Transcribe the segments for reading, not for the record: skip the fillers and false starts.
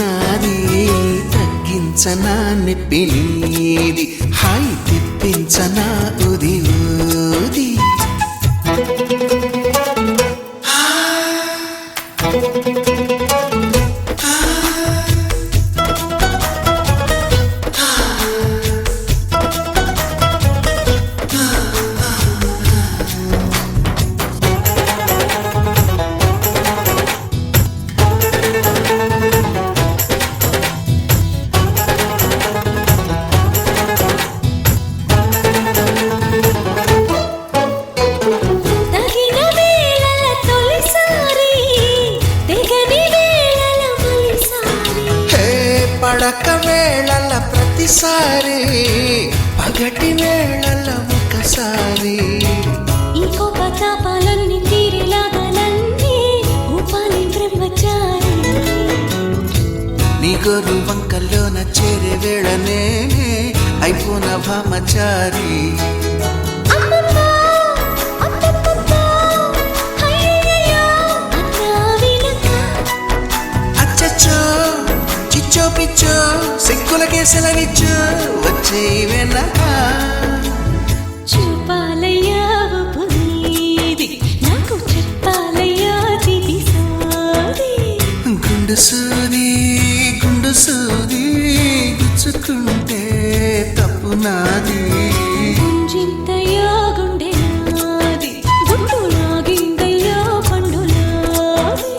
నాది తగ్గించనా నొప్పి నీది హాయి తెప్పించనా ఉది ఊది పడక వేళల ప్రతిసారి పగటి వేళల ఒకసారి ఈ కోపతాపాలన్నీ తీరేలాగా నన్నే ఊపాలి బ్రహ్మచారి నీ గొర్రు వంకల్లోన చేరే వేళ నేనే అయిపోన భామచారి పిచ్చో పిచ్చో సిక్కులకే సెలవిచ్చో వచ్చే వెనక చూపాలయ్యా పునీది నాకు చెప్పాలయ్యా దిదిసాది గుండు సూది గుచ్చుకుంటే తప్పు నాది గుంజింతయ్యా గుండె నాది గుండు నాగిందయ్యా పండు నాది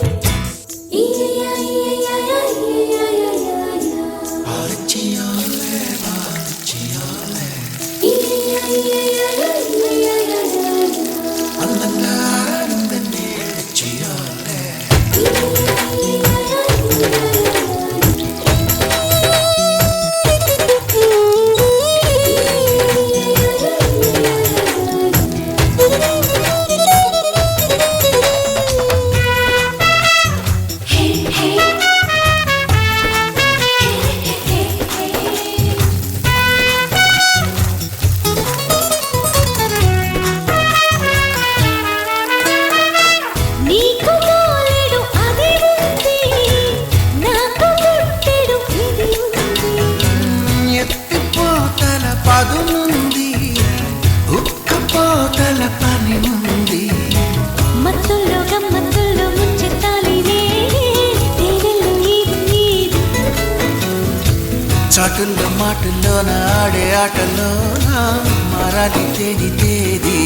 పదునుంది ఉక్కపోతల పని ఉంది మత్తుల్లో గమ్మత్తుల్లో ముంచెత్తాలి తేనెల్లో ఈది చాటుల్లో మాటుల్లోన ఆడే ఆటలోన మారాలి తేది తేది